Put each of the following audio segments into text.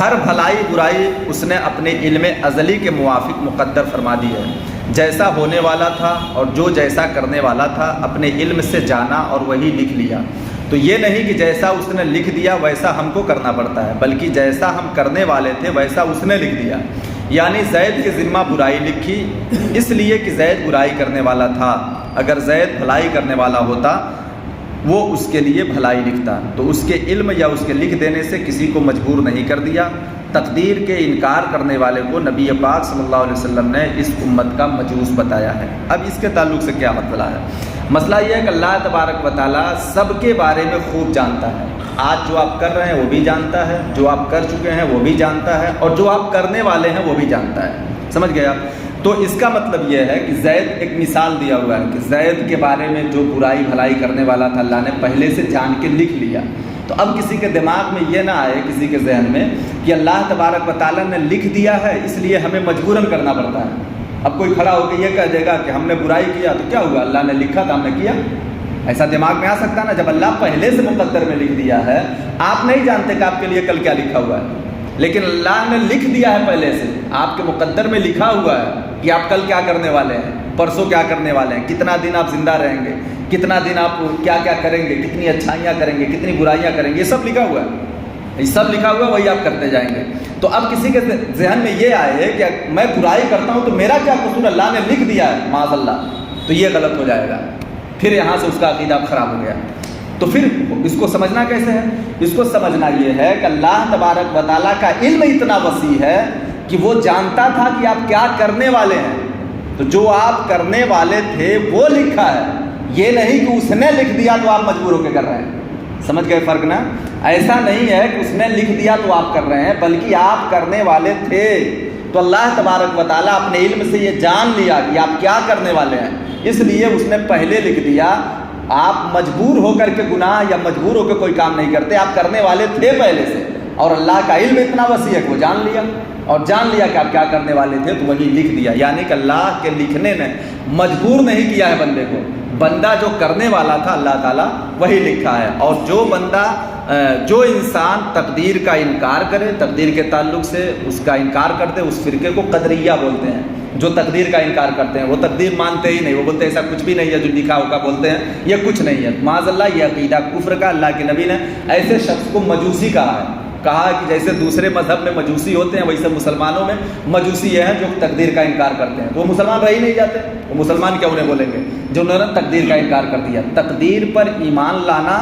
ہر بھلائی برائی اس نے اپنے علم ازلی کے موافق مقدر فرما دی ہے۔ جیسا ہونے والا تھا اور جو جیسا کرنے والا تھا اپنے علم سے جانا اور وہی لکھ لیا۔ تو یہ نہیں کہ جیسا اس نے لکھ دیا ویسا ہم کو کرنا پڑتا ہے، بلکہ جیسا ہم کرنے والے تھے ویسا اس نے لکھ دیا۔ یعنی زید کے ذمہ برائی لکھی اس لیے کہ زید برائی کرنے والا تھا، اگر زید بھلائی کرنے والا ہوتا وہ اس کے لیے بھلائی لکھتا، تو اس کے علم یا اس کے لکھ دینے سے کسی کو مجبور نہیں کر دیا۔ تقدیر کے انکار کرنے والے کو نبی پاک صلی اللہ علیہ وسلم نے اس امت کا مجوس بتایا ہے۔ اب اس کے تعلق سے کیا مسئلہ ہے؟ مسئلہ یہ ہے کہ اللہ تبارک و تعالیٰ سب کے بارے میں خوب جانتا ہے۔ آج جو آپ کر رہے ہیں وہ بھی جانتا ہے، جو آپ کر چکے ہیں وہ بھی جانتا ہے، اور جو آپ کرنے والے ہیں وہ بھی جانتا ہے۔ سمجھ گیا؟ تو اس کا مطلب یہ ہے کہ زید ایک مثال دیا ہوا ہے کہ زید کے بارے میں جو برائی بھلائی کرنے والا تھا اللہ نے پہلے سے جان کے لکھ لیا۔ تو اب کسی کے دماغ میں یہ نہ آئے، کسی کے ذہن میں، کہ اللہ تبارک و تعالیٰ نے لکھ دیا ہے اس لیے ہمیں مجبوراً کرنا پڑتا ہے۔ اب کوئی کھڑا ہو کے یہ کہہ دے گا کہ ہم نے برائی کیا تو کیا ہوا، اللہ نے لکھا تھا ہم نے کیا، ایسا دماغ میں آ سکتا ہے نا؟ جب اللہ پہلے سے مقدر میں لکھ دیا ہے، آپ نہیں جانتے کہ آپ کے لیے کل کیا لکھا ہوا ہے، لیکن اللہ نے لکھ دیا ہے پہلے سے، آپ کے مقدر میں لکھا ہوا ہے کہ آپ کل کیا کرنے والے ہیں، پرسوں کیا کرنے والے ہیں، کتنا دن آپ زندہ رہیں گے، کتنا دن آپ کیا کیا کریں گے، کتنی اچھائیاں کریں گے، کتنی برائیاں کریں گے، یہ سب لکھا ہوا ہے، یہ سب لکھا ہوا ہے، وہی آپ کرتے جائیں گے۔ تو اب کسی کے ذہن میں یہ آئے کہ میں برائی کرتا ہوں تو میرا کیا قصور، اللہ نے لکھ دیا ہے معاذ اللہ، تو یہ غلط ہو جائے گا، پھر یہاں سے اس کا عقیدہ خراب ہو گیا۔ تو پھر اس کو سمجھنا کیسے ہے؟ اس کو سمجھنا یہ ہے کہ اللہ تبارک و تعالیٰ کا علم اتنا وسیع ہے کہ وہ جانتا تھا کہ آپ کیا کرنے والے ہیں، تو جو آپ کرنے والے تھے وہ لکھا ہے، یہ نہیں کہ اس نے لکھ دیا تو آپ مجبور ہو کے کر رہے ہیں۔ سمجھ گئے فرق نا؟ ایسا نہیں ہے کہ اس نے لکھ دیا تو آپ کر رہے ہیں، بلکہ آپ کرنے والے تھے، تو اللہ تبارک و تعالیٰ اپنے علم سے یہ جان لیا کہ آپ کیا کرنے والے ہیں، اس لیے اس نے پہلے لکھ دیا۔ آپ مجبور ہو کر کے گناہ یا مجبور ہو کے کوئی کام نہیں کرتے، آپ کرنے والے تھے پہلے سے، اور اللہ کا علم اتنا وسیع ہے کہ وہ جان لیا، اور جان لیا کہ آپ کیا کرنے والے تھے تو وہی لکھ دیا۔ یعنی کہ اللہ کے لکھنے نے مجبور نہیں کیا ہے بندے کو، بندہ جو کرنے والا تھا اللہ تعالیٰ وہی لکھا ہے۔ اور جو انسان تقدیر کا انکار کرے، تقدیر کے تعلق سے اس کا انکار کرتے، اس فرقے کو قدریہ بولتے ہیں۔ جو تقدیر کا انکار کرتے ہیں وہ تقدیر مانتے ہی نہیں، وہ بولتے ہیں ایسا کچھ بھی نہیں ہے جو لکھا ہوگا، بولتے ہیں یہ کچھ نہیں ہے، معاذ اللہ یہ عقیدہ کفر کا۔ اللہ کے نبی نے ایسے شخص کو مجوسی کہا ہے، کہا کہ جیسے دوسرے مذہب میں مجوسی ہوتے ہیں ویسے مسلمانوں میں مجوسی یہ ہیں جو تقدیر کا انکار کرتے ہیں، وہ مسلمان رہ ہی نہیں جاتے، وہ مسلمان کیا انہیں بولیں گے جو انہوں نے تقدیر کا انکار کر دیا۔ تقدیر پر ایمان لانا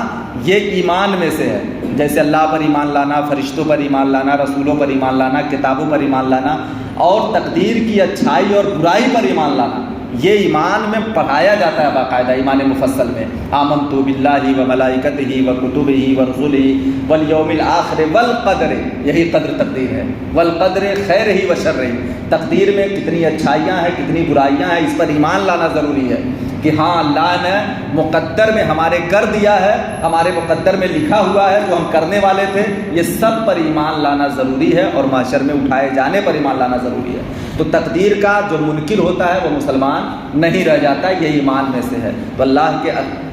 یہ ایمان میں سے ہے، جیسے اللہ پر ایمان لانا، فرشتوں پر ایمان لانا، رسولوں پر ایمان لانا، کتابوں پر ایمان لانا، اور تقدیر کی اچھائی اور برائی پر ایمان لانا، یہ ایمان میں پڑھایا جاتا ہے باقاعدہ ایمان مفصل میں۔ آمنت باللہ و ملائکتہ و کتبہ و رسلہ والیوم الآخر والقدر، یہی قدر تقدیر ہے، والقدر خیرہ و شرہ، تقدیر میں کتنی اچھائیاں ہیں کتنی برائیاں ہیں، اس پر ایمان لانا ضروری ہے کہ ہاں اللہ نے مقدر میں ہمارے کر دیا ہے، ہمارے مقدر میں لکھا ہوا ہے جو ہم کرنے والے تھے، یہ سب پر ایمان لانا ضروری ہے، اور محشر میں اٹھائے جانے پر ایمان لانا ضروری ہے۔ تو تقدیر کا جو منکر ہوتا ہے وہ مسلمان نہیں رہ جاتا، یہ ایمان میں سے ہے۔ تو اللہ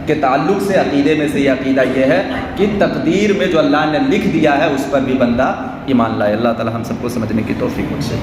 کے تعلق سے عقیدے میں سے یہ عقیدہ یہ ہے کہ تقدیر میں جو اللہ نے لکھ دیا ہے اس پر بھی بندہ ایمان لائے۔ اللہ تعالی ہم سب کو سمجھنے کی توفیق بخشے۔